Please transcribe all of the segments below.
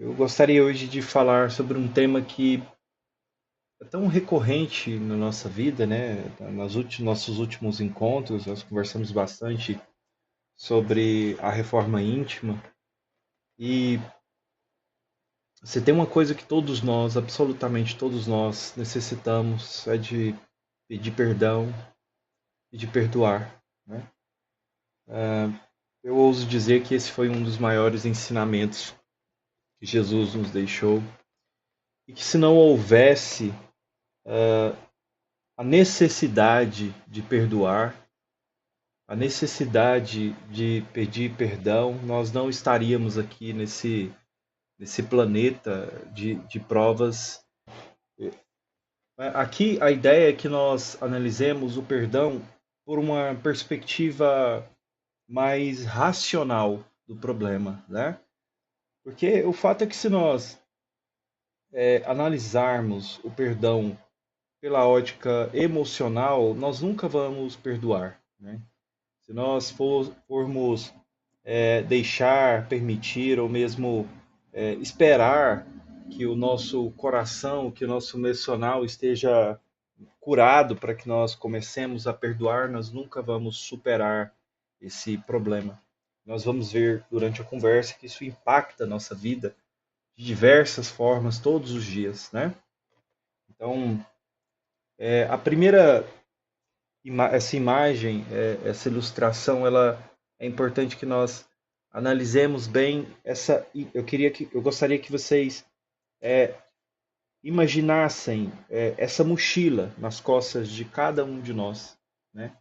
Eu gostaria hoje de falar sobre um tema que é tão recorrente na nossa vida, né? Nossos últimos encontros, nós conversamos bastante sobre a reforma íntima. E se tem uma coisa que todos nós, absolutamente todos nós, necessitamos, é de pedir perdão e de perdoar, né? Eu ouso dizer que esse foi um dos maiores ensinamentos que Jesus nos deixou. E que se não houvesse a necessidade de perdoar, a necessidade de pedir perdão, nós não estaríamos aqui nesse planeta de provas. Aqui a ideia é que nós analisemos o perdão por uma perspectiva mais racional do problema, né? Porque o fato é que se nós analisarmos o perdão pela ótica emocional, nós nunca vamos perdoar, né? Se nós formos deixar, permitir ou mesmo esperar que o nosso coração, que o nosso emocional esteja curado para que nós comecemos a perdoar, nós nunca vamos superar esse problema. Nós vamos ver durante a conversa que isso impacta a nossa vida de diversas formas todos os dias, né? Então, a primeira essa imagem, essa ilustração, ela é importante que nós analisemos bem essa. Eu gostaria que vocês imaginassem essa mochila nas costas de cada um de nós, né?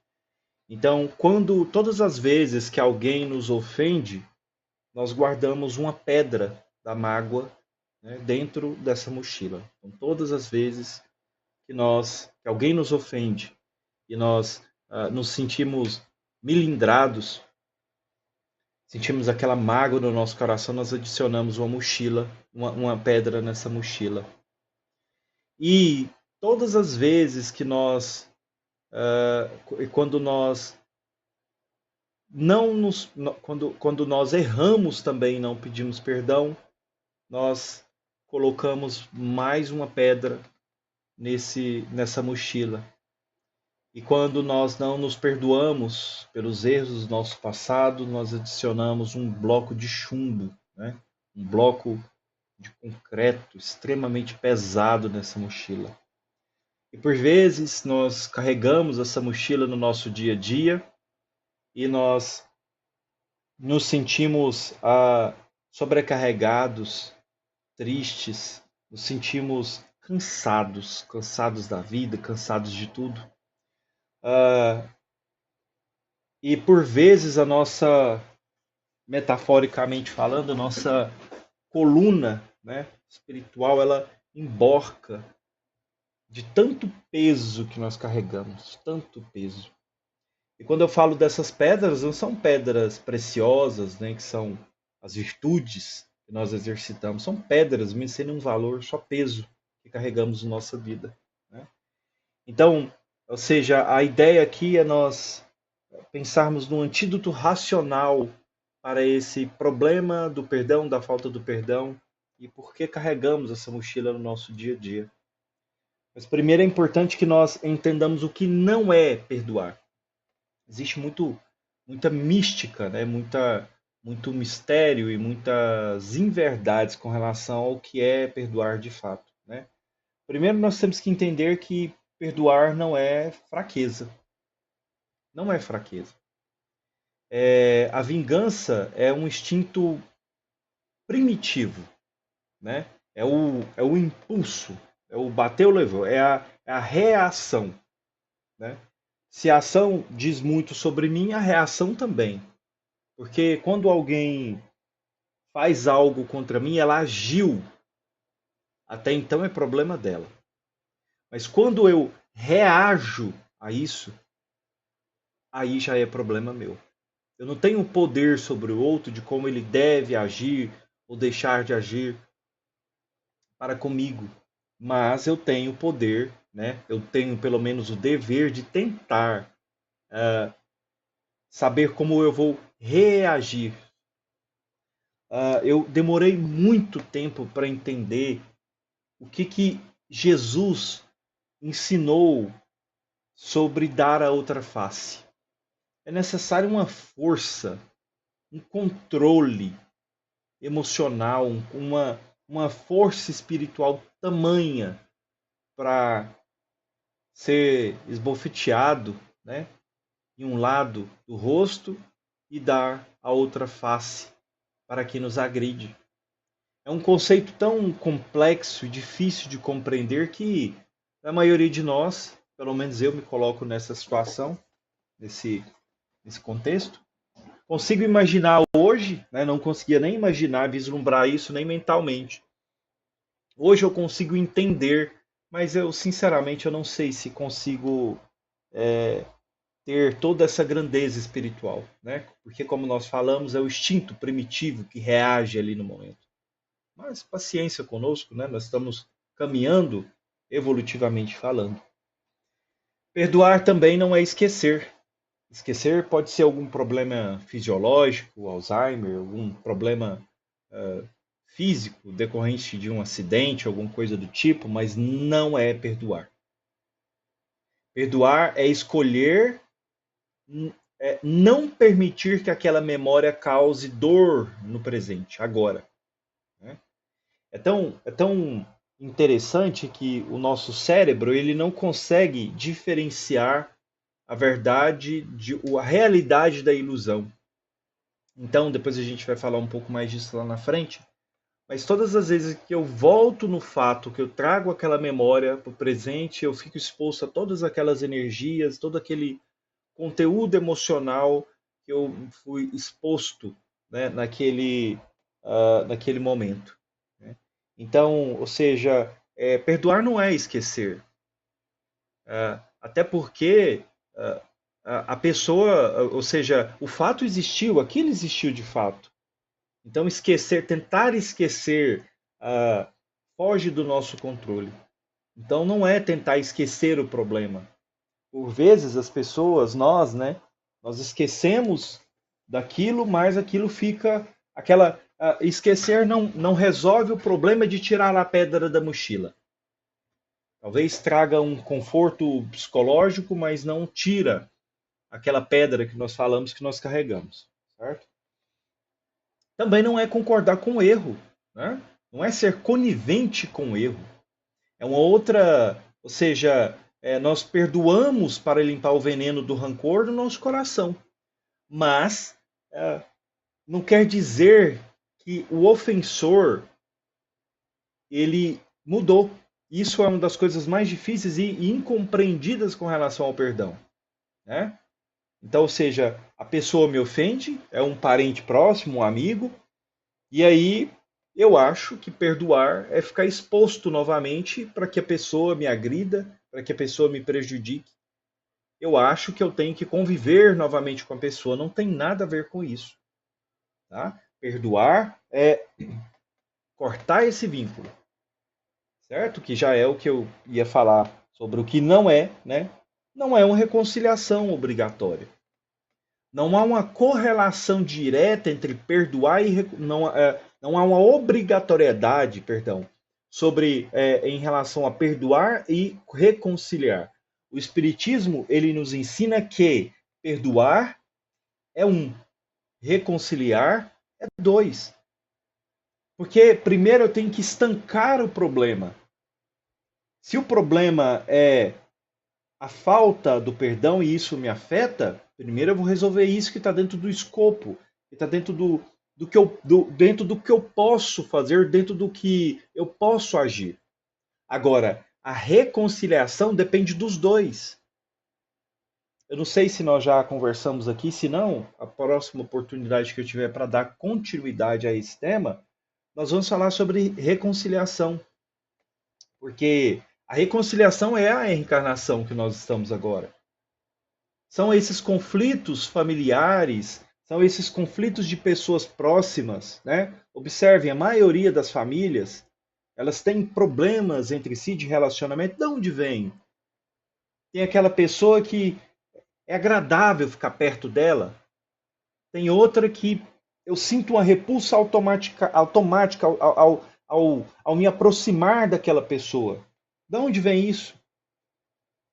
Então, quando todas as vezes que alguém nos ofende, nós guardamos uma pedra da mágoa, né, dentro dessa mochila. Então, todas as vezes que alguém nos ofende e nós nos sentimos milindrados, sentimos aquela mágoa no nosso coração, nós adicionamos uma mochila, uma pedra nessa mochila. E todas as vezes que quando nós não nos, quando nós erramos também, não pedimos perdão, nós colocamos mais uma pedra nessa mochila. E quando nós não nos perdoamos pelos erros do nosso passado, nós adicionamos um bloco de chumbo, né? Um bloco de concreto extremamente pesado nessa mochila. E por vezes nós carregamos essa mochila no nosso dia a dia e nós nos sentimos sobrecarregados, tristes, nos sentimos cansados, cansados da vida, cansados de tudo. Ah, e por vezes metaforicamente falando, a nossa coluna, né, espiritual, ela emborca de tanto peso que nós carregamos, tanto peso. E quando eu falo dessas pedras, não são pedras preciosas, né, que são as virtudes que nós exercitamos, são pedras, sem nenhum valor, só peso que carregamos na nossa vida, né? Então, ou seja, a ideia aqui é nós pensarmos no antídoto racional para esse problema do perdão, da falta do perdão e por que carregamos essa mochila no nosso dia a dia. Mas primeiro é importante que nós entendamos o que não é perdoar. Existe muita mística, né? Muito mistério e muitas inverdades com relação ao que é perdoar de fato, né? Primeiro nós temos que entender que perdoar não é fraqueza. Não é fraqueza. A vingança é um instinto primitivo, né? É o impulso, é o bateu, levou, é a reação, né? Se a ação diz muito sobre mim, a reação também. Porque quando alguém faz algo contra mim, ela agiu. Até então é problema dela. Mas quando eu reajo a isso, aí já é problema meu. Eu não tenho poder sobre o outro de como ele deve agir ou deixar de agir para comigo, mas eu tenho o poder, né? Eu tenho pelo menos o dever de tentar saber como eu vou reagir. eu demorei muito tempo para entender o que Jesus ensinou sobre dar a outra face. É necessário uma força, um controle emocional, uma força espiritual tamanha para ser esbofeteado, né, em um lado do rosto e dar a outra face para quem nos agride. É um conceito tão complexo e difícil de compreender que a maioria de nós, pelo menos eu me coloco nessa situação, nesse, nesse contexto, consigo imaginar hoje, né, não conseguia nem imaginar, vislumbrar isso nem mentalmente. Hoje eu consigo entender, mas eu sinceramente eu não sei se consigo ter toda essa grandeza espiritual, né? Porque como nós falamos, é o instinto primitivo que reage ali no momento. Mas paciência conosco, né? Nós estamos caminhando evolutivamente falando. Perdoar também não é esquecer. Esquecer pode ser algum problema fisiológico, Alzheimer, algum problema físico decorrente de um acidente, alguma coisa do tipo, mas não é perdoar. Perdoar é escolher não permitir que aquela memória cause dor no presente, agora. Né? É tão interessante que o nosso cérebro ele não consegue diferenciar a verdade, a realidade da ilusão. Então, depois a gente vai falar um pouco mais disso lá na frente. Mas todas as vezes que eu volto no fato, que eu trago aquela memória para o presente, eu fico exposto a todas aquelas energias, todo aquele conteúdo emocional que eu fui exposto, né, naquele momento. Né? Então, ou seja, perdoar não é esquecer. Até porque a pessoa, ou seja, o fato existiu, aquilo existiu de fato. Então, esquecer, tentar esquecer, foge do nosso controle. Então, não é tentar esquecer o problema. Por vezes, as pessoas, nós, né, nós esquecemos daquilo, mas aquilo fica, esquecer não resolve o problema de tirar a pedra da mochila. Talvez traga um conforto psicológico, mas não tira aquela pedra que nós falamos que nós carregamos, certo? Também não é concordar com o erro, né? Não é ser conivente com o erro. É uma outra, ou seja, nós perdoamos para limpar o veneno do rancor do nosso coração, mas não quer dizer que o ofensor ele mudou. Isso é uma das coisas mais difíceis e incompreendidas com relação ao perdão, né? Então, ou seja, a pessoa me ofende, é um parente próximo, um amigo, e aí eu acho que perdoar é ficar exposto novamente para que a pessoa me agrida, para que a pessoa me prejudique. Eu acho que eu tenho que conviver novamente com a pessoa, não tem nada a ver com isso. Tá? Perdoar é cortar esse vínculo, certo? Que já é o que eu ia falar sobre o que não é, né? Não é uma reconciliação obrigatória. Não há uma correlação direta entre perdoar e não há uma obrigatoriedade, perdão, sobre em relação a perdoar e reconciliar. O espiritismo ele nos ensina que perdoar é um, reconciliar é dois. Porque primeiro eu tenho que estancar o problema. Se o problema é a falta do perdão e isso me afeta, primeiro eu vou resolver isso que está dentro do escopo, que está dentro dentro do que eu posso fazer, dentro do que eu posso agir. Agora, a reconciliação depende dos dois. Eu não sei se nós já conversamos aqui, se não, a próxima oportunidade que eu tiver para dar continuidade a esse tema, nós vamos falar sobre reconciliação. Porque a reconciliação é a reencarnação que nós estamos agora. São esses conflitos familiares, são esses conflitos de pessoas próximas, né? Observem, a maioria das famílias, elas têm problemas entre si de relacionamento. De onde vem? Tem aquela pessoa que é agradável ficar perto dela, tem outra que eu sinto uma repulsa automática ao me aproximar daquela pessoa. De onde vem isso?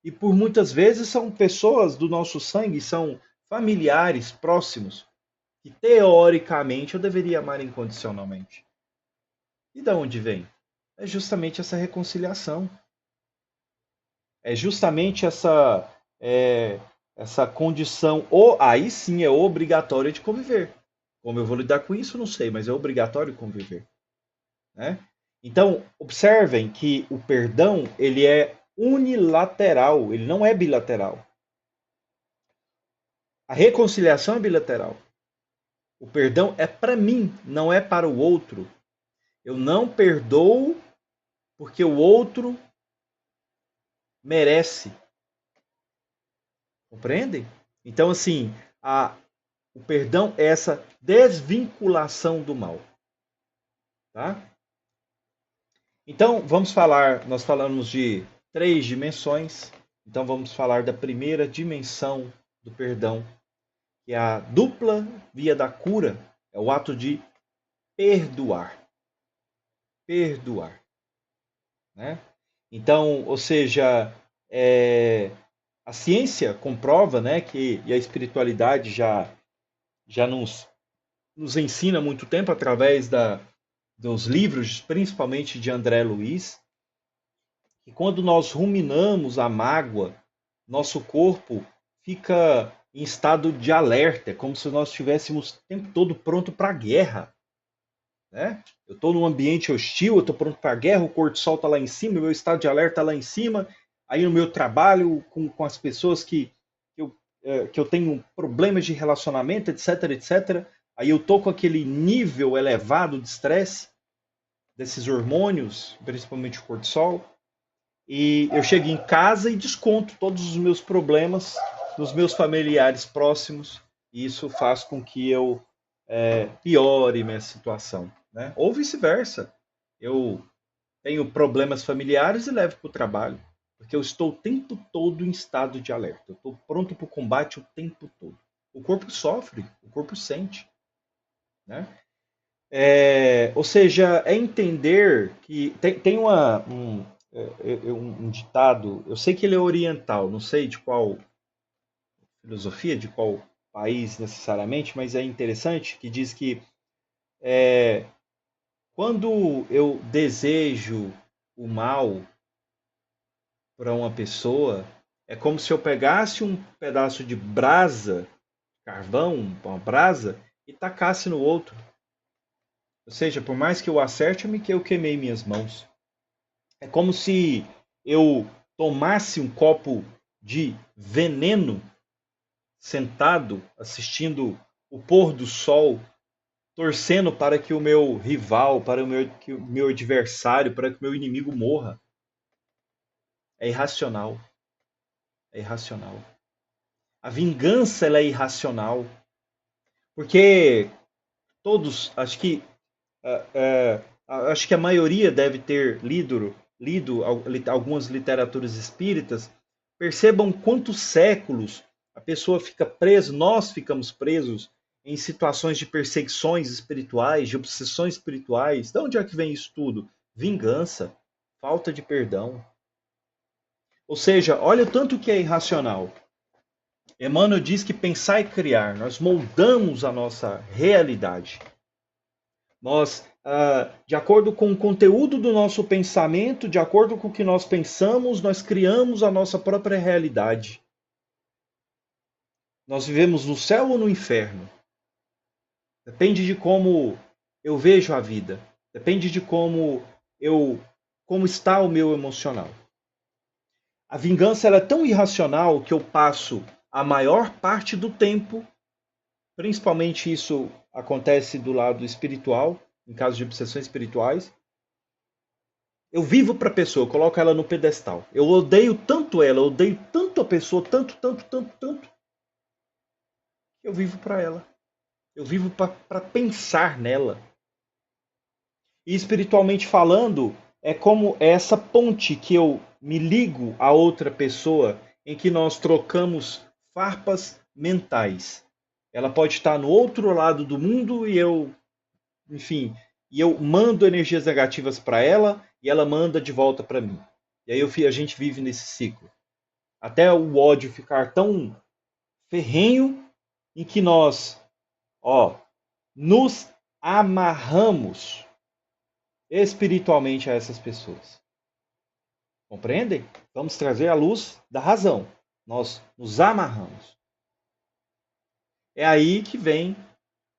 E por muitas vezes são pessoas do nosso sangue, são familiares próximos, que teoricamente eu deveria amar incondicionalmente. E de onde vem? É justamente essa reconciliação. É justamente essa condição, ou aí sim é obrigatória de conviver. Como eu vou lidar com isso, não sei, mas é obrigatório conviver, né? Então, observem que o perdão, ele é unilateral, ele não é bilateral. A reconciliação é bilateral. O perdão é para mim, não é para o outro. Eu não perdoo porque o outro merece. Compreendem? Então, assim, o perdão é essa desvinculação do mal. Tá? Então, vamos falar, nós falamos de 3 dimensões. Então, vamos falar da primeira dimensão do perdão, que é a dupla via da cura, é o ato de perdoar. Perdoar. Né? Então, ou seja, a ciência comprova, né, e a espiritualidade já nos ensina há muito tempo através dos livros, principalmente de André Luiz, que quando nós ruminamos a mágoa, nosso corpo fica em estado de alerta, é como se nós estivéssemos o tempo todo pronto para a guerra. Né? Eu estou num ambiente hostil, eu estou pronto para a guerra, o cortisol está lá em cima, o meu estado de alerta está lá em cima, aí no meu trabalho, com as pessoas que eu tenho problemas de relacionamento, etc, etc, aí eu estou com aquele nível elevado de estresse, desses hormônios, principalmente o cortisol, e eu chego em casa e desconto todos os meus problemas nos meus familiares próximos, e isso faz com que eu piore minha situação. Né? Ou vice-versa. Eu tenho problemas familiares e levo para o trabalho, porque eu estou o tempo todo em estado de alerta. Eu estou pronto para o combate o tempo todo. O corpo sofre, o corpo sente. Né? Ou seja, é entender que tem um ditado, eu sei que ele é oriental, não sei de qual filosofia, de qual país necessariamente, mas é interessante, que diz que quando eu desejo o mal para uma pessoa, é como se eu pegasse um pedaço de brasa, carvão, uma brasa, e tacasse no outro. Ou seja, por mais que eu acerte, eu queimei minhas mãos. É como se eu tomasse um copo de veneno sentado assistindo o pôr do sol, torcendo para que o meu rival, para que o meu adversário, para que o meu inimigo morra. É irracional. É irracional. A vingança ela é irracional. Porque todos, acho que a maioria deve ter lido algumas literaturas espíritas. Percebam quantos séculos a pessoa fica presa, nós ficamos presos em situações de perseguições espirituais, de obsessões espirituais. De onde é que vem isso tudo? Vingança, falta de perdão. Ou seja, olha o tanto que é irracional. Emmanuel diz que pensar e criar, nós moldamos a nossa realidade. Nós, de acordo com o conteúdo do nosso pensamento, de acordo com o que nós pensamos, nós criamos a nossa própria realidade. Nós vivemos no céu ou no inferno. Depende de como eu vejo a vida. Depende de como está o meu emocional. A vingança ela é tão irracional que eu passo a maior parte do tempo, principalmente isso acontece do lado espiritual, em caso de obsessões espirituais. Eu vivo para a pessoa, eu coloco ela no pedestal. Eu odeio tanto ela, eu odeio tanto a pessoa, tanto, tanto, tanto, tanto, que eu vivo para ela. Eu vivo para pensar nela. E espiritualmente falando, é como essa ponte que eu me ligo a outra pessoa, em que nós trocamos farpas mentais. Ela pode estar no outro lado do mundo e enfim, eu mando energias negativas para ela e ela manda de volta para mim. E aí a gente vive nesse ciclo. Até o ódio ficar tão ferrenho em que nós, ó, nos amarramos espiritualmente a essas pessoas. Compreendem? Vamos trazer a luz da razão. Nós nos amarramos. É aí que vem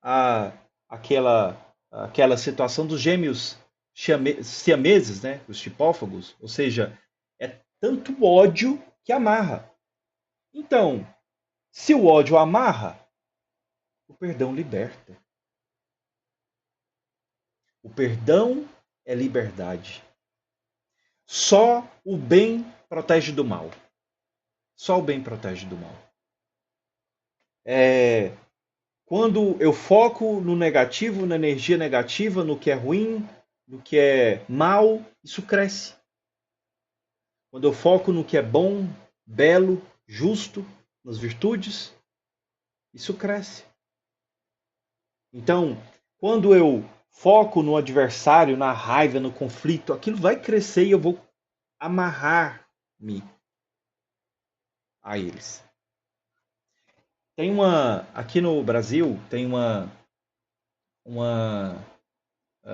a, aquela situação dos gêmeos siameses, né? Os chipófagos. Ou seja, é tanto ódio que amarra. Então, se o ódio amarra, o perdão liberta. O perdão é liberdade. Só o bem protege do mal. Só o bem protege do mal. Quando eu foco no negativo, na energia negativa, no que é ruim, no que é mal, isso cresce. Quando eu foco no que é bom, belo, justo, nas virtudes, isso cresce. Então, quando eu foco no adversário, na raiva, no conflito, aquilo vai crescer e eu vou amarrar-me a eles. Aqui no Brasil, tem uma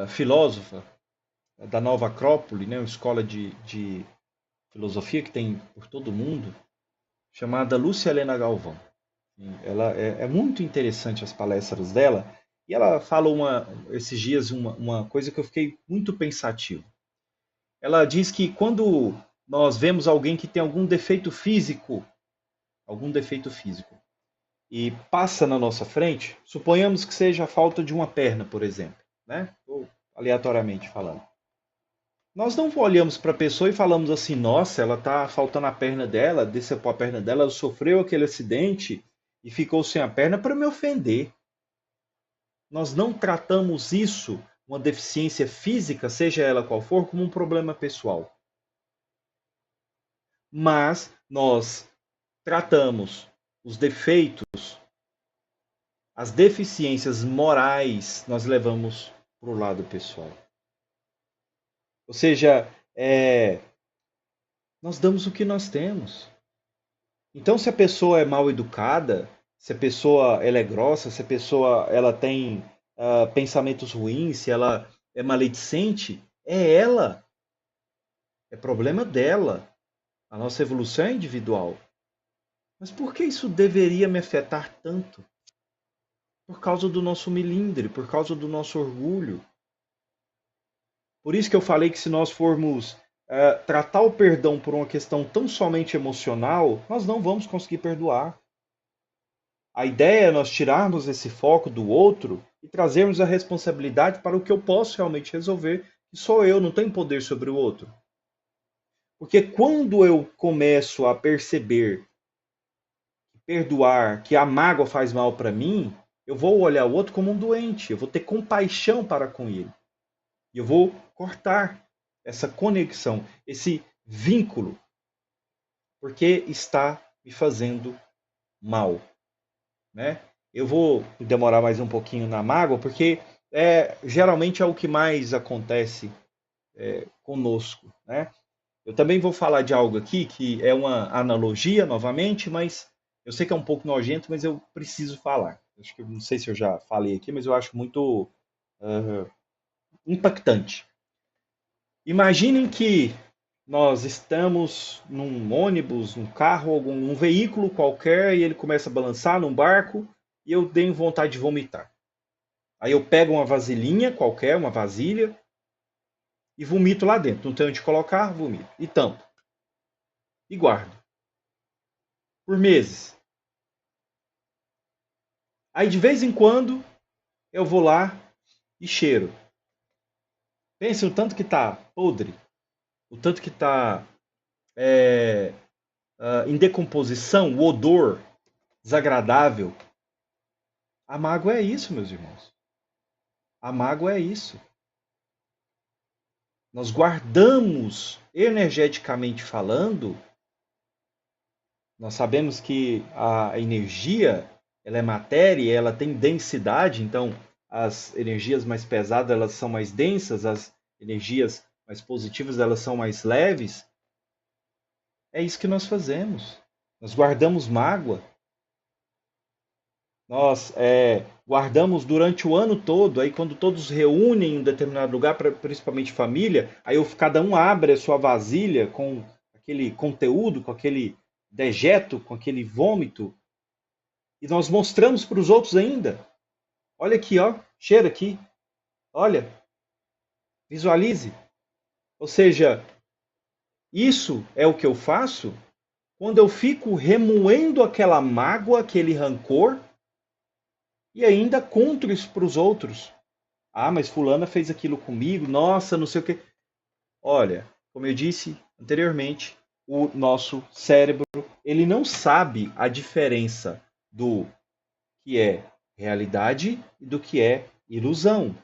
filósofa da Nova Acrópole, né, uma escola de filosofia que tem por todo mundo, chamada Lúcia Helena Galvão. Ela é muito interessante as palestras dela, e ela fala esses dias uma coisa que eu fiquei muito pensativo. Ela diz que quando nós vemos alguém que tem algum defeito físico, e passa na nossa frente, suponhamos que seja a falta de uma perna, por exemplo, né? Ou aleatoriamente falando. Nós não olhamos para a pessoa e falamos assim, nossa, ela está faltando a perna dela, decepou a perna dela, ela sofreu aquele acidente e ficou sem a perna para me ofender. Nós não tratamos isso, uma deficiência física, seja ela qual for, como um problema pessoal. Mas nós tratamos os defeitos, as deficiências morais, nós levamos para o lado pessoal. Ou seja, nós damos o que nós temos. Então, se a pessoa é mal educada, se a pessoa ela é grossa, se a pessoa ela tem pensamentos ruins, se ela é maledicente, é ela. É problema dela. A nossa evolução é individual. Mas por que isso deveria me afetar tanto? Por causa do nosso melindre, por causa do nosso orgulho. Por isso que eu falei que se nós formos tratar o perdão por uma questão tão somente emocional, nós não vamos conseguir perdoar. A ideia é nós tirarmos esse foco do outro e trazermos a responsabilidade para o que eu posso realmente resolver, que sou eu, não tenho poder sobre o outro. Porque quando eu começo a perceber, perdoar, que a mágoa faz mal para mim, eu vou olhar o outro como um doente, eu vou ter compaixão para com ele. E eu vou cortar essa conexão, esse vínculo, porque está me fazendo mal, né? Eu vou demorar mais um pouquinho na mágoa, porque geralmente é o que mais acontece conosco, né? Eu também vou falar de algo aqui que é uma analogia novamente, mas eu sei que é um pouco nojento, mas eu preciso falar. Acho que não sei se eu já falei aqui, mas eu acho muito impactante. Imaginem que nós estamos num ônibus, num carro, um veículo qualquer e ele começa a balançar num barco e eu tenho vontade de vomitar. Aí eu pego uma vasilhinha qualquer, uma vasilha, e vomito lá dentro. Não tenho onde colocar, vomito. E tampo. E guardo. Por meses. Aí de vez em quando eu vou lá e cheiro. Pense o tanto que está podre, o tanto que está em decomposição, o odor desagradável. A mágoa é isso, meus irmãos. A mágoa é isso. Nós guardamos, energeticamente falando, nós sabemos que a energia ela é matéria e ela tem densidade, então as energias mais pesadas elas são mais densas, as energias mais positivas elas são mais leves. É isso que nós fazemos. Nós guardamos mágoa, nós guardamos durante o ano todo, aí quando todos reúnem em um determinado lugar, principalmente família, aí cada um abre a sua vasilha com aquele conteúdo, com aquele dejeto, com aquele vômito, e nós mostramos para os outros ainda. Olha aqui, ó, cheira aqui, olha, visualize. Ou seja, isso é o que eu faço quando eu fico remoendo aquela mágoa, aquele rancor, e ainda conto isso para os outros. Ah, mas fulana fez aquilo comigo, nossa, não sei o quê. Olha, como eu disse anteriormente, o nosso cérebro, ele não sabe a diferença do que é realidade e do que é ilusão.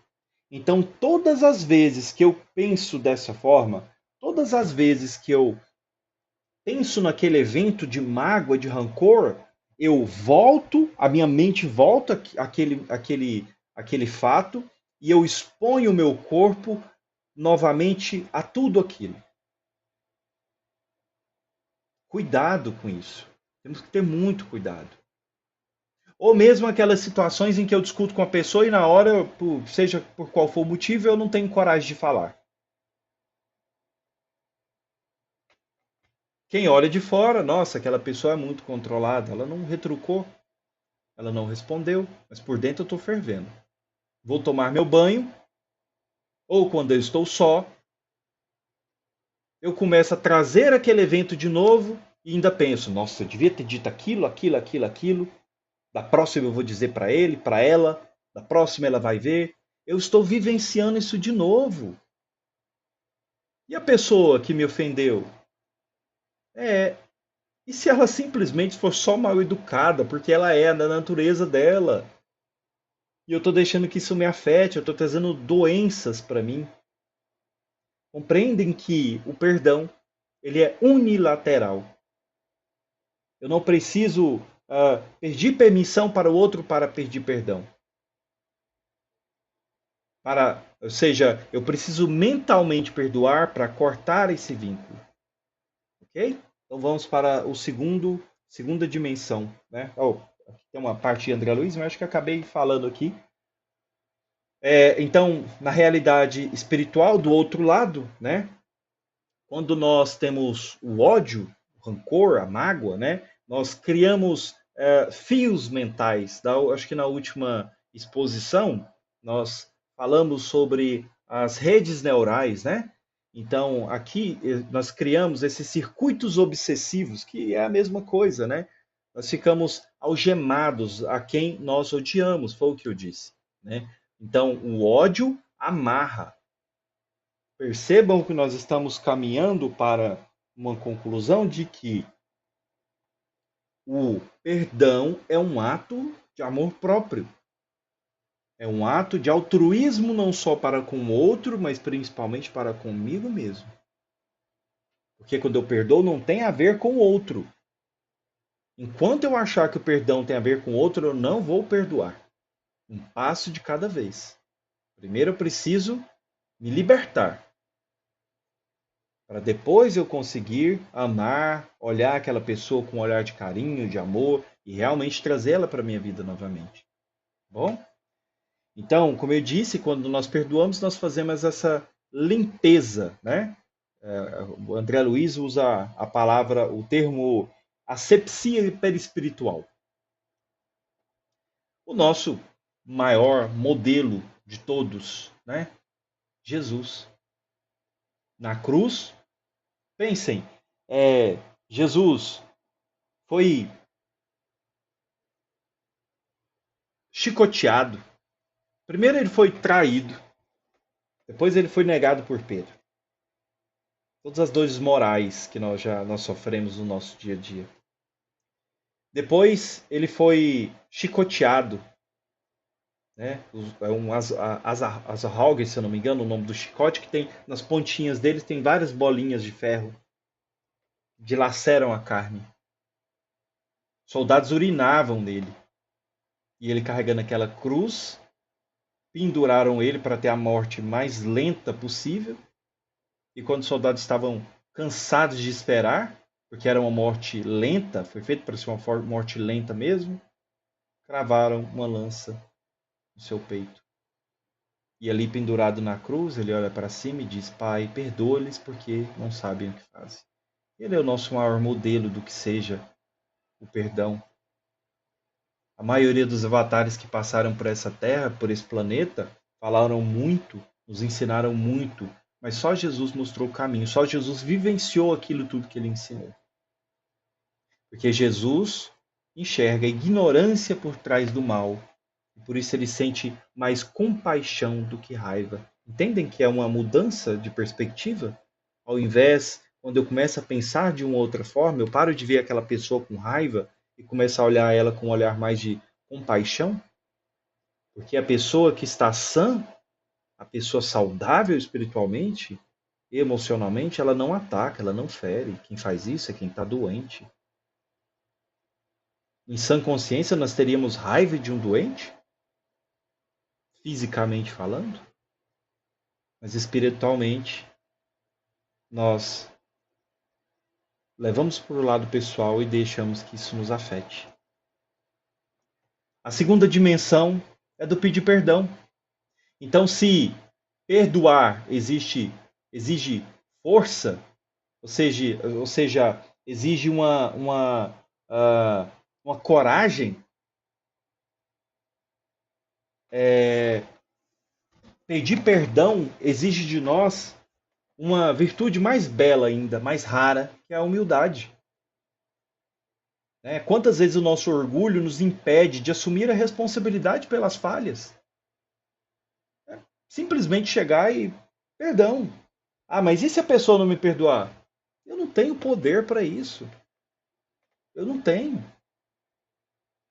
Então, todas as vezes que eu penso dessa forma, todas as vezes que eu penso naquele evento de mágoa, de rancor, eu volto, a minha mente volta aquele fato e eu exponho o meu corpo novamente a tudo aquilo. Cuidado com isso. Temos que ter muito cuidado. Ou mesmo aquelas situações em que eu discuto com a pessoa e na hora, seja por qual for o motivo, eu não tenho coragem de falar. Quem olha de fora, nossa, aquela pessoa é muito controlada, ela não retrucou, ela não respondeu, mas por dentro eu estou fervendo. Vou tomar meu banho, ou quando eu estou só, eu começo a trazer aquele evento de novo e ainda penso, nossa, eu devia ter dito aquilo, aquilo, aquilo, aquilo. Da próxima eu vou dizer para ele, para ela, da próxima ela vai ver. Eu estou vivenciando isso de novo. E a pessoa que me ofendeu? É, e se ela simplesmente for só mal educada, porque ela é da natureza dela? E eu estou deixando que isso me afete, eu estou trazendo doenças para mim. Compreendem que o perdão, ele é unilateral. Eu não preciso pedir permissão para o outro para pedir perdão. Ou seja, eu preciso mentalmente perdoar para cortar esse vínculo. Ok? Então vamos para o segunda dimensão. Né? Aqui tem uma parte de André Luiz, mas acho que acabei falando aqui. Então, na realidade espiritual, do outro lado, né? Quando nós temos o ódio, o rancor, a mágoa, né? Nós criamos fios mentais. Acho que na última exposição nós falamos sobre as redes neurais, né? Então, aqui nós criamos esses circuitos obsessivos, que é a mesma coisa, né? Nós ficamos algemados a quem nós odiamos, foi o que eu disse, né? Então, o ódio amarra. Percebam que nós estamos caminhando para uma conclusão de que o perdão é um ato de amor próprio. É um ato de altruísmo não só para com o outro, mas principalmente para comigo mesmo. Porque quando eu perdoo não tem a ver com o outro. Enquanto eu achar que o perdão tem a ver com o outro, eu não vou perdoar. Um passo de cada vez. Primeiro eu preciso me libertar, para depois eu conseguir amar, olhar aquela pessoa com um olhar de carinho, de amor e realmente trazê-la para a minha vida novamente. Bom? Então, como eu disse, quando nós perdoamos, nós fazemos essa limpeza, né? O André Luiz usa a palavra, o termo asepsia perispiritual. O nosso maior modelo de todos, né? Jesus. Na cruz, pensem, Jesus foi chicoteado. Primeiro ele foi traído, depois ele foi negado por Pedro. Todas as dores morais que nós sofremos no nosso dia a dia. Depois ele foi chicoteado, né? As Haugen, se eu não me engano, o nome do chicote, que tem nas pontinhas dele tem várias bolinhas de ferro, dilaceram a carne. Soldados urinavam nele. e ele carregando aquela cruz, penduraram ele para ter a morte mais lenta possível. E quando os soldados estavam cansados de esperar, porque era uma morte lenta, foi feito para ser uma morte lenta mesmo, cravaram uma lança no seu peito. E ali pendurado na cruz, ele olha para cima e diz: Pai, perdoa-lhes porque não sabem o que fazem. Ele é o nosso maior modelo do que seja o perdão. A maioria dos avatares que passaram por essa terra, por esse planeta, falaram muito, nos ensinaram muito, mas só Jesus mostrou o caminho, só Jesus vivenciou aquilo tudo que ele ensinou. Porque Jesus enxerga a ignorância por trás do mal, e por isso ele sente mais compaixão do que raiva. Entendem que é uma mudança de perspectiva? Ao invés, quando eu começo a pensar de uma outra forma, eu paro de ver aquela pessoa com raiva e começo a olhar ela com um olhar mais de compaixão, porque a pessoa que está sã, a pessoa saudável espiritualmente, emocionalmente, ela não ataca, ela não fere. Quem faz isso é quem está doente. Em sã consciência, nós teríamos raiva de um doente? Fisicamente falando? Mas espiritualmente, nós levamos para o lado pessoal e deixamos que isso nos afete. A segunda dimensão é do pedir perdão. Então, se perdoar exige força, ou seja exige uma coragem, pedir perdão exige de nós uma virtude mais bela ainda, mais rara, que é a humildade. Quantas vezes o nosso orgulho nos impede de assumir a responsabilidade pelas falhas? Simplesmente chegar e perdão. Ah, mas e se a pessoa não me perdoar? Eu não tenho poder para isso. Eu não tenho.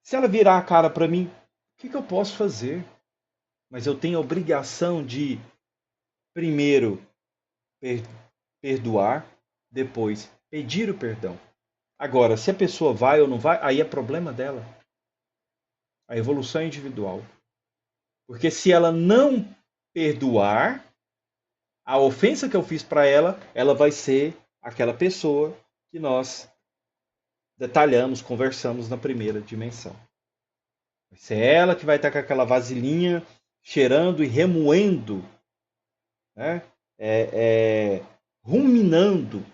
Se ela virar a cara para mim, o que eu posso fazer? Mas eu tenho a obrigação de, primeiro, perdoar, depois pedir o perdão. Agora, se a pessoa vai ou não vai, aí é problema dela. A evolução é individual. Porque se ela não perdoar, a ofensa que eu fiz para ela, ela vai ser aquela pessoa que nós detalhamos, conversamos na primeira dimensão. Vai ser ela que vai estar com aquela vasilhinha cheirando e remoendo, né? Ruminando,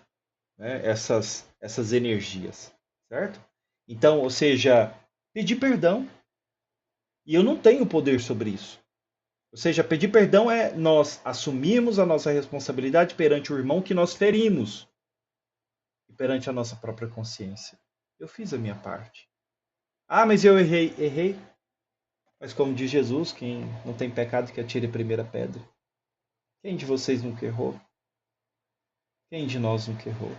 né? essas energias, certo? Então, ou seja, pedir perdão. E eu não tenho poder sobre isso. Ou seja, pedir perdão é nós assumirmos a nossa responsabilidade perante o irmão que nós ferimos e perante a nossa própria consciência. Eu fiz a minha parte. Ah, mas eu errei. Errei. Mas como diz Jesus, quem não tem pecado que atire a primeira pedra. Quem de vocês nunca errou? Quem de nós nunca errou?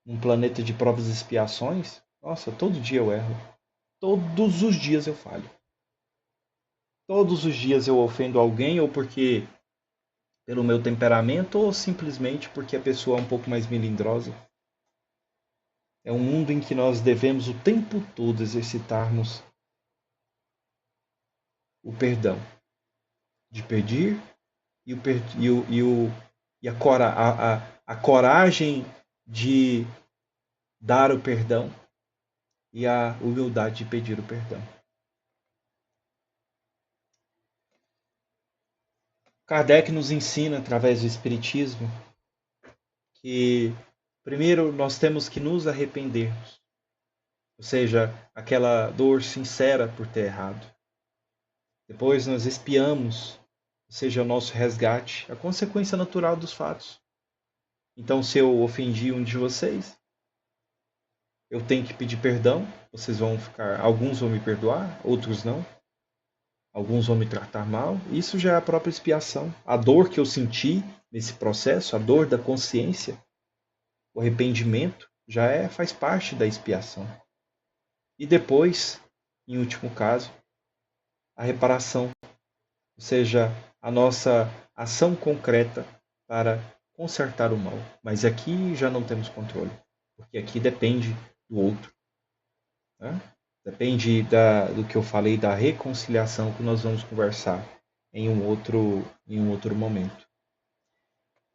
Num planeta de provas e expiações, nossa, todo dia eu erro. Todos os dias eu falho. Todos os dias eu ofendo alguém, ou porque pelo meu temperamento, ou simplesmente porque a pessoa é um pouco mais melindrosa. É um mundo em que nós devemos o tempo todo exercitarmos o perdão. De pedir e a coragem de dar o perdão e a humildade de pedir o perdão. Kardec nos ensina, através do Espiritismo, que primeiro nós temos que nos arrependermos, ou seja, aquela dor sincera por ter errado. Depois nós expiamos, ou seja, o nosso resgate, a consequência natural dos fatos. Então, se eu ofendi um de vocês, eu tenho que pedir perdão, vocês vão ficar, alguns vão me perdoar, outros não. Alguns vão me tratar mal. Isso já é a própria expiação. A dor que eu senti nesse processo, a dor da consciência, o arrependimento, faz parte da expiação. E depois, em último caso, a reparação, ou seja, a nossa ação concreta para consertar o mal. Mas aqui já não temos controle, porque aqui depende do outro. Né? Depende do que eu falei da reconciliação que nós vamos conversar em um outro momento.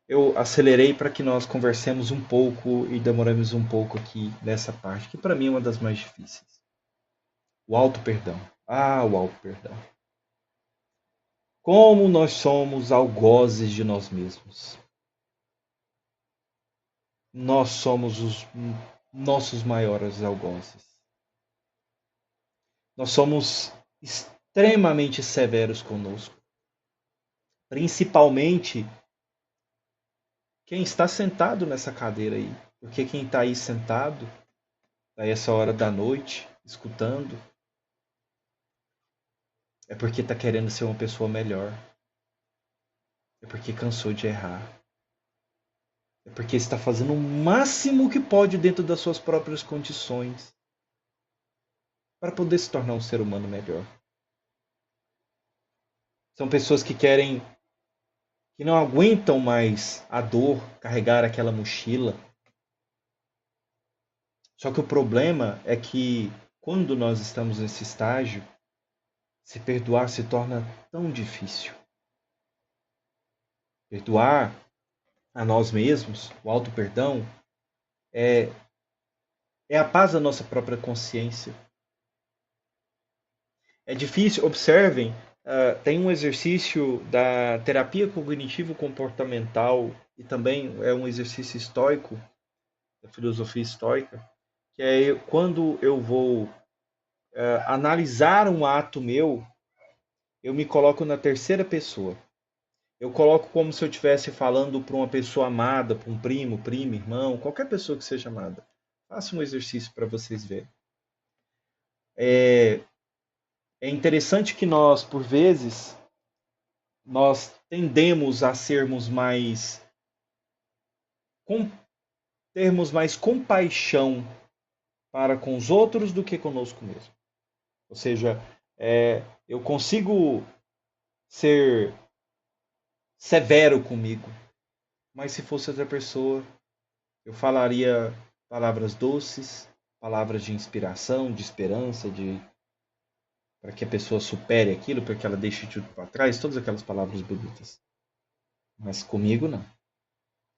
Eu acelerei para que nós conversemos um pouco e demoramos um pouco aqui nessa parte, que para mim é uma das mais difíceis. O auto-perdão. Ah, o auto-perdão. Como nós somos algozes de nós mesmos. Nós somos os nossos maiores algozes. Nós somos extremamente severos conosco. Principalmente quem está sentado nessa cadeira aí. Porque quem está aí sentado, a essa hora da noite, escutando, é porque está querendo ser uma pessoa melhor. É porque cansou de errar. É porque está fazendo o máximo que pode dentro das suas próprias condições para poder se tornar um ser humano melhor. São pessoas que querem, que não aguentam mais a dor, carregar aquela mochila. Só que o problema é que quando nós estamos nesse estágio, se perdoar se torna tão difícil. Perdoar a nós mesmos, o auto-perdão, é, é a paz da nossa própria consciência. É difícil, observem, tem um exercício da terapia cognitivo-comportamental e também é um exercício estoico, da filosofia estoica, que é quando eu vou analisar um ato meu, eu me coloco na terceira pessoa. Eu coloco como se eu estivesse falando para uma pessoa amada, para um primo, prima, irmão, qualquer pessoa que seja amada. Faça um exercício para vocês verem. É, é interessante que nós, por vezes, nós tendemos a sermos mais com, termos mais compaixão para com os outros do que conosco mesmo. Ou seja, eu consigo ser severo comigo, mas se fosse outra pessoa, eu falaria palavras doces, palavras de inspiração, de esperança, de para que a pessoa supere aquilo, para que ela deixe tudo para trás, todas aquelas palavras bonitas. Mas comigo não.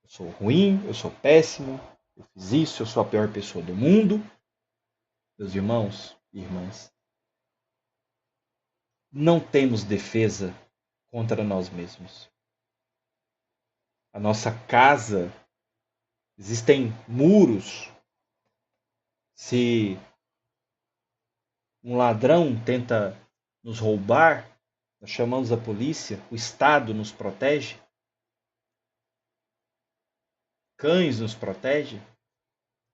Eu sou ruim, eu sou péssimo, eu fiz isso, eu sou a pior pessoa do mundo. Meus irmãos e irmãs, não temos defesa contra nós mesmos. A nossa casa, existem muros. Se um ladrão tenta nos roubar, nós chamamos a polícia, o Estado nos protege, cães nos protegem,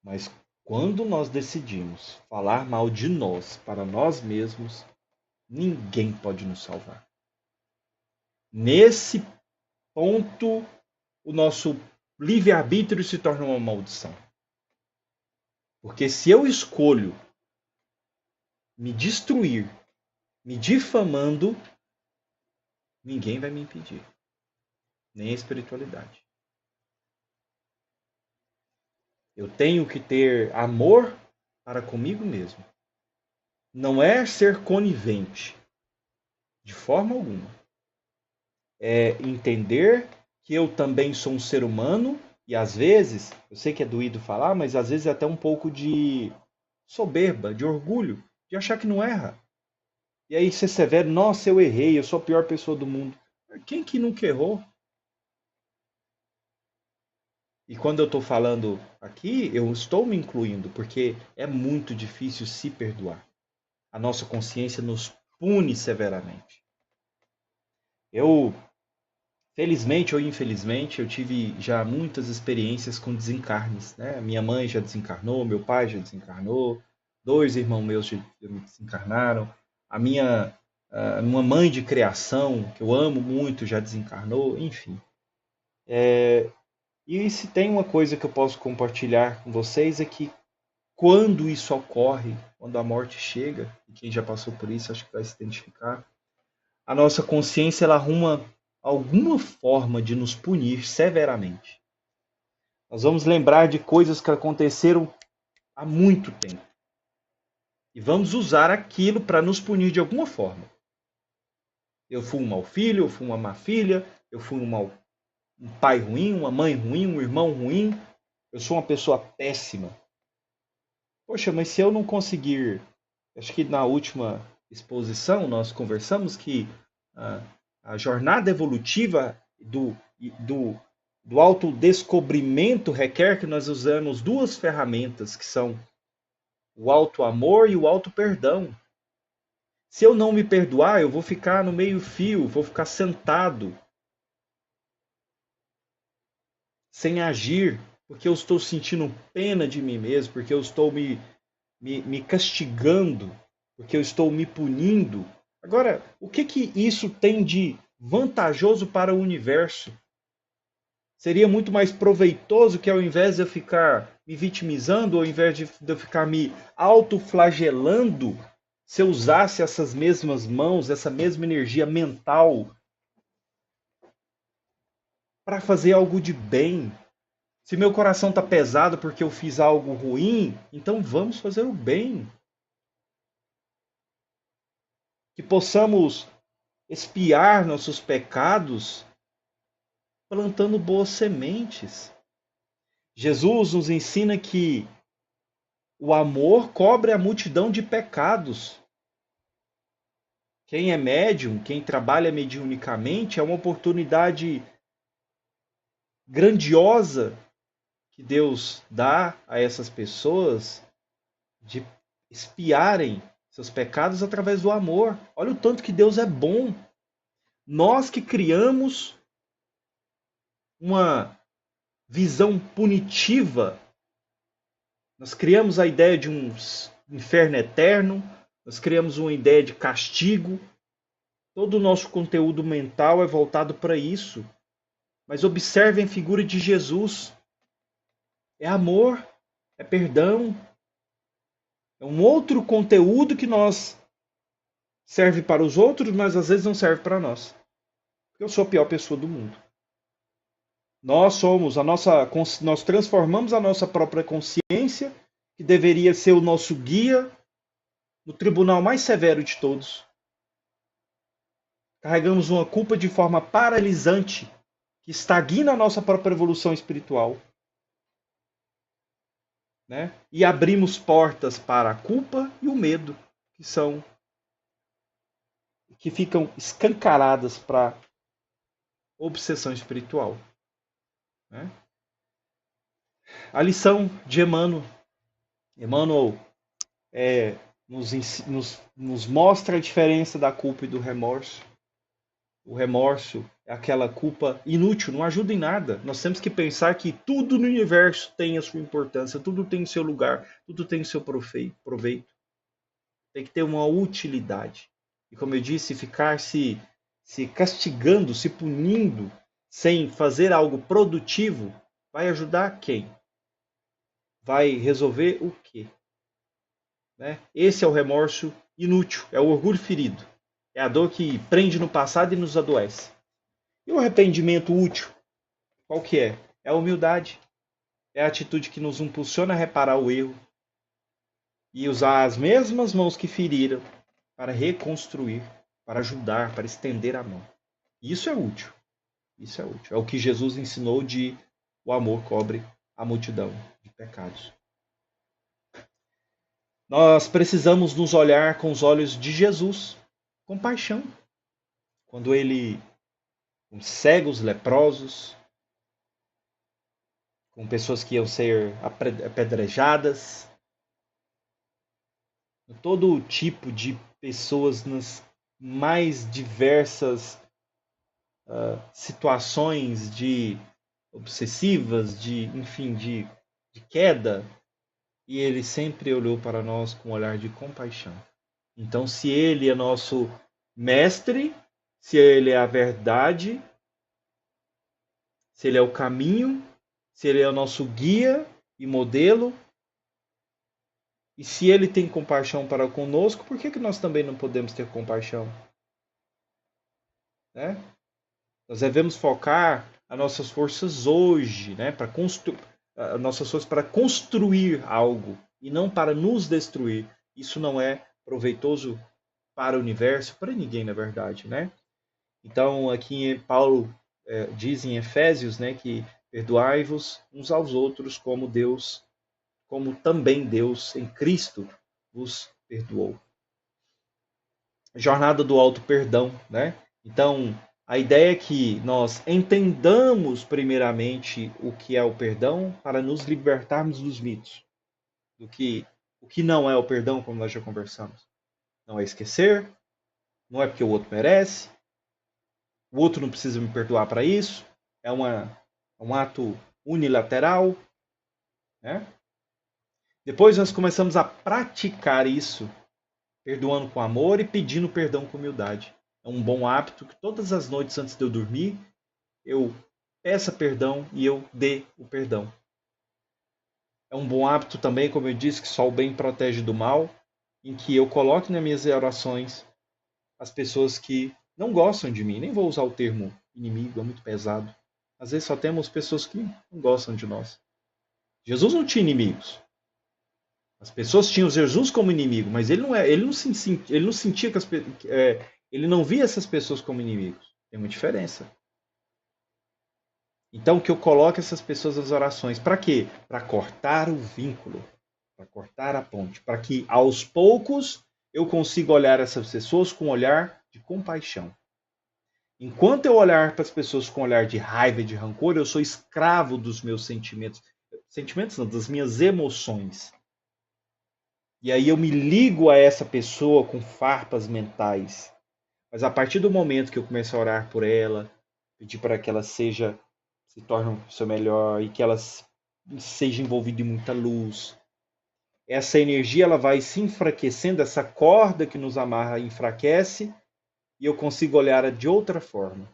mas quando nós decidimos falar mal de nós para nós mesmos, ninguém pode nos salvar. Nesse ponto, o nosso livre-arbítrio se torna uma maldição. Porque se eu escolho me destruir, me difamando, ninguém vai me impedir. Nem a espiritualidade. Eu tenho que ter amor para comigo mesmo. Não é ser conivente, de forma alguma. É entender que eu também sou um ser humano e às vezes, eu sei que é doído falar, mas às vezes é até um pouco de soberba, de orgulho, de achar que não erra. E aí ser severo, nossa, eu errei, eu sou a pior pessoa do mundo. Quem que nunca errou? E quando eu estou falando aqui, eu estou me incluindo, porque é muito difícil se perdoar. A nossa consciência nos pune severamente. Eu, felizmente ou infelizmente, eu tive já muitas experiências com desencarnes. Né? Minha mãe já desencarnou, meu pai já desencarnou, 2 irmãos meus já desencarnaram, a uma mãe de criação, que eu amo muito, já desencarnou, enfim. E se tem uma coisa que eu posso compartilhar com vocês é que quando isso ocorre, quando a morte chega, e quem já passou por isso acho que vai se identificar, a nossa consciência ela arruma alguma forma de nos punir severamente. Nós vamos lembrar de coisas que aconteceram há muito tempo. E vamos usar aquilo para nos punir de alguma forma. Eu fui um mau filho, eu fui uma má filha, eu fui um pai ruim, uma mãe ruim, um irmão ruim, eu sou uma pessoa péssima. Poxa, mas se eu não conseguir. Acho que na última exposição nós conversamos que a, a jornada evolutiva do autodescobrimento requer que nós usemos duas ferramentas, que são o auto-amor e o auto-perdão. Se eu não me perdoar, eu vou ficar no meio-fio, vou ficar sentado, sem agir, porque eu estou sentindo pena de mim mesmo, porque eu estou me castigando, porque eu estou me punindo. Agora, o que que isso tem de vantajoso para o universo? Seria muito mais proveitoso que ao invés de eu ficar me vitimizando, ao invés de eu ficar me autoflagelando, se eu usasse essas mesmas mãos, essa mesma energia mental para fazer algo de bem. Se meu coração está pesado porque eu fiz algo ruim, então vamos fazer o bem. Que possamos expiar nossos pecados plantando boas sementes. Jesus nos ensina que o amor cobre a multidão de pecados. Quem é médium, quem trabalha mediunicamente, é uma oportunidade grandiosa que Deus dá a essas pessoas de expiarem seus pecados através do amor. Olha o tanto que Deus é bom. Nós que criamos uma visão punitiva, nós criamos a ideia de um inferno eterno, nós criamos uma ideia de castigo. Todo o nosso conteúdo mental é voltado para isso. Mas observem a figura de Jesus. É amor, é perdão. É um outro conteúdo que nós serve para os outros, mas às vezes não serve para nós. Porque eu sou a pior pessoa do mundo. Nós transformamos a nossa própria consciência, que deveria ser o nosso guia, no tribunal mais severo de todos. Carregamos uma culpa de forma paralisante, que estagna a nossa própria evolução espiritual. Né? E abrimos portas para a culpa e o medo, que ficam escancaradas para obsessão espiritual. Né? A lição de Emmanuel nos mostra a diferença da culpa e do remorso. O remorso é aquela culpa inútil, não ajuda em nada. Nós temos que pensar que tudo no universo tem a sua importância, tudo tem o seu lugar, tudo tem o seu proveito. Tem que ter uma utilidade. E como eu disse, ficar se castigando, se punindo, sem fazer algo produtivo, vai ajudar quem? Vai resolver o quê? Né? Esse é o remorso inútil, é o orgulho ferido. É a dor que prende no passado e nos adoece. E o arrependimento útil? Qual que é? É a humildade. É a atitude que nos impulsiona a reparar o erro e usar as mesmas mãos que feriram para reconstruir, para ajudar, para estender a mão. Isso é útil. Isso é útil. É o que Jesus ensinou de o amor cobre a multidão de pecados. Nós precisamos nos olhar com os olhos de Jesus, com paixão. Quando ele, com cegos, leprosos, com pessoas que iam ser apedrejadas, todo tipo de pessoas nas mais diversas situações de obsessivas, de queda, e ele sempre olhou para nós com um olhar de compaixão. Então, se ele é nosso mestre, se ele é a verdade, se ele é o caminho, se ele é o nosso guia e modelo, e se ele tem compaixão para conosco, por que nós também não podemos ter compaixão? Né? Nós devemos focar as nossas forças hoje, né, nossas forças para construir algo e não para nos destruir. Isso não é proveitoso para o universo, para ninguém, na verdade, né? Então, aqui Paulo diz em Efésios, né, que perdoai-vos uns aos outros como Deus, como também Deus em Cristo vos perdoou. Jornada do alto perdão, né? Então, a ideia é que nós entendamos primeiramente o que é o perdão para nos libertarmos dos mitos, do que o que não é o perdão, como nós já conversamos. Não é esquecer, não é porque o outro merece, o outro não precisa me perdoar para isso, é um ato unilateral, né? Depois nós começamos a praticar isso, perdoando com amor e pedindo perdão com humildade. É um bom hábito que todas as noites antes de eu dormir, eu peça perdão e eu dê o perdão. É um bom hábito também, como eu disse, que só o bem protege do mal, em que eu coloque nas minhas orações as pessoas que não gostam de mim. Nem vou usar o termo inimigo, é muito pesado. Às vezes só temos pessoas que não gostam de nós. Jesus não tinha inimigos. As pessoas tinham Jesus como inimigo, mas ele não sentia que ele não via essas pessoas como inimigos. Tem uma diferença. Então que eu coloque essas pessoas nas orações. Para quê? Para cortar o vínculo, para cortar a ponte, para que aos poucos eu consiga olhar essas pessoas com um olhar de compaixão. Enquanto eu olhar para as pessoas com um olhar de raiva e de rancor, eu sou escravo dos meus sentimentos. Sentimentos não, das minhas emoções. E aí eu me ligo a essa pessoa com farpas mentais. Mas a partir do momento que eu começo a orar por ela, pedir para que ela se torne uma pessoa melhor e que ela seja envolvida em muita luz, essa energia ela vai se enfraquecendo, essa corda que nos amarra enfraquece e eu consigo olhar de outra forma.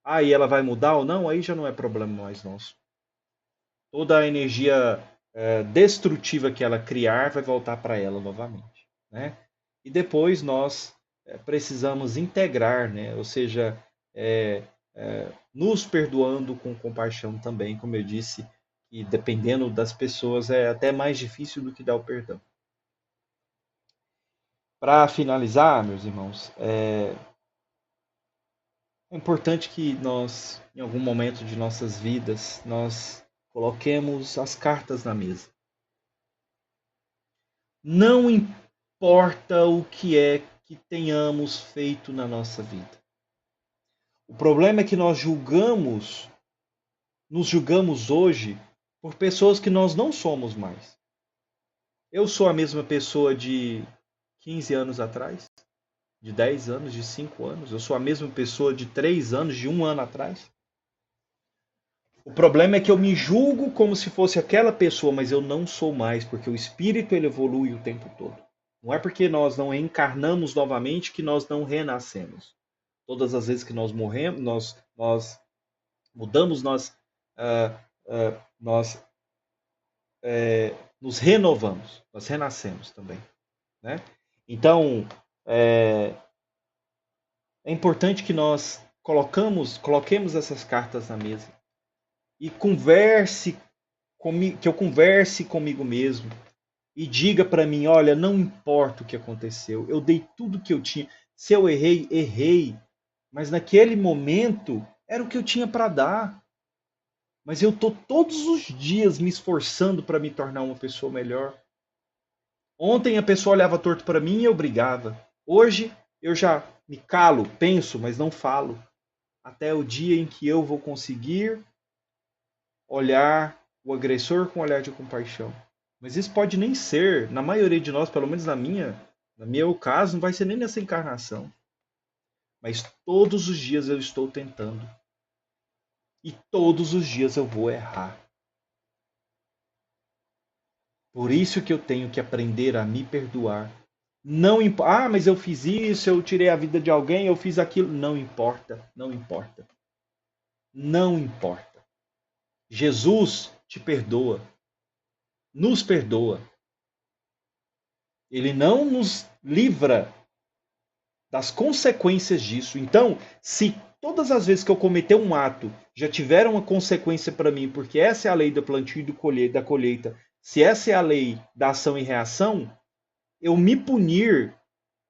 Aí ela vai mudar ou não, aí já não é problema mais nosso. Toda a energia destrutiva que ela criar vai voltar para ela novamente, né? E depois nós precisamos integrar, né? Ou seja, nos perdoando com compaixão também, como eu disse, e dependendo das pessoas é até mais difícil do que dar o perdão. Para finalizar, meus irmãos, é importante que nós, em algum momento de nossas vidas, nós coloquemos as cartas na mesa. Não importa o que é que tenhamos feito na nossa vida. O problema é que nós nos julgamos hoje por pessoas que nós não somos mais. Eu sou a mesma pessoa de 15 anos atrás, de 10 anos, de 5 anos. Eu sou a mesma pessoa de 3 anos, de 1 ano atrás. O problema é que eu me julgo como se fosse aquela pessoa, mas eu não sou mais, porque o espírito ele evolui o tempo todo. Não é porque nós não reencarnamos novamente que nós não renascemos. Todas as vezes que nós morremos, nós mudamos, nós nos renovamos, nós renascemos também, né? Então é importante que nós coloquemos essas cartas na mesa e que eu converse comigo mesmo e diga para mim, olha, não importa o que aconteceu, eu dei tudo que eu tinha. Se eu errei, errei, mas naquele momento era o que eu tinha para dar. Mas eu tô todos os dias me esforçando para me tornar uma pessoa melhor. Ontem a pessoa olhava torto para mim e eu brigava. Hoje eu já me calo, penso, mas não falo. Até o dia em que eu vou conseguir olhar o agressor com um olhar de compaixão. Mas isso pode nem ser, na maioria de nós, pelo menos no meu caso, não vai ser nem nessa encarnação. Mas todos os dias eu estou tentando. E todos os dias eu vou errar. Por isso que eu tenho que aprender a me perdoar. Não importa, mas eu fiz isso, eu tirei a vida de alguém, eu fiz aquilo. Não importa, não importa. Não importa. Jesus te perdoa. Nos perdoa. Ele não nos livra das consequências disso. Então, se todas as vezes que eu cometer um ato já tiveram uma consequência para mim, porque essa é a lei do plantio e da colheita, se essa é a lei da ação e reação, eu me punir,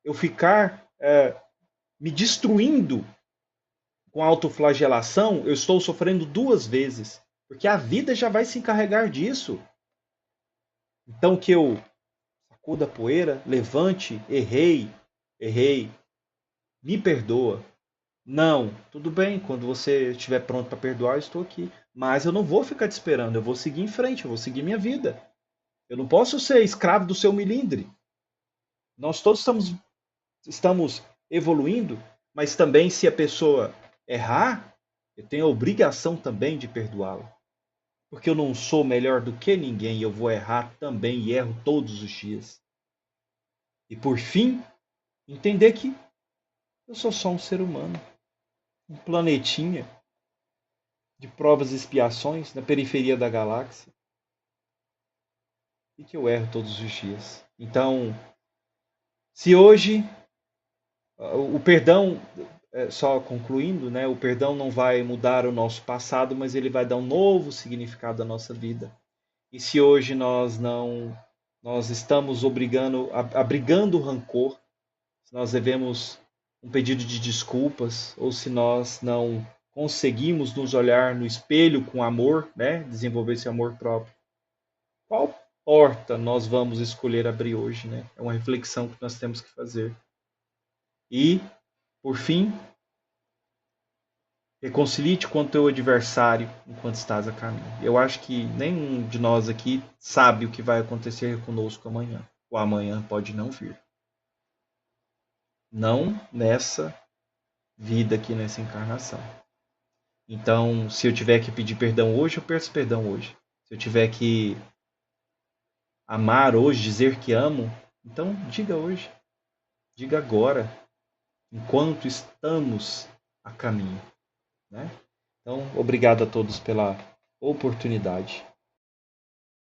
eu ficar me destruindo com autoflagelação, eu estou sofrendo duas vezes. Porque a vida já vai se encarregar disso. Então que eu sacuda a poeira, levante, errei, me perdoa. Não, tudo bem, quando você estiver pronto para perdoar, eu estou aqui. Mas eu não vou ficar te esperando, eu vou seguir em frente, eu vou seguir minha vida. Eu não posso ser escravo do seu milindre. Nós todos estamos evoluindo, mas também se a pessoa errar, eu tenho a obrigação também de perdoá-la. Porque eu não sou melhor do que ninguém, eu vou errar também e erro todos os dias. E por fim, entender que eu sou só um ser humano, um planetinha de provas e expiações na periferia da galáxia e que eu erro todos os dias. Então, se hoje o perdão, só concluindo, né, o perdão não vai mudar o nosso passado, mas ele vai dar um novo significado à nossa vida. E se hoje nós estamos abrigando o rancor, se nós devemos um pedido de desculpas, ou se nós não conseguimos nos olhar no espelho com amor, né, desenvolver esse amor próprio, qual porta nós vamos escolher abrir hoje, né? É uma reflexão que nós temos que fazer. E, por fim, reconcilie-te com o teu adversário enquanto estás a caminho. Eu acho que nenhum de nós aqui sabe o que vai acontecer conosco amanhã. O amanhã pode não vir. Não nessa vida aqui, nessa encarnação. Então, se eu tiver que pedir perdão hoje, eu peço perdão hoje. Se eu tiver que amar hoje, dizer que amo, então diga hoje. Diga agora, enquanto estamos a caminho, né? Então, obrigado a todos pela oportunidade.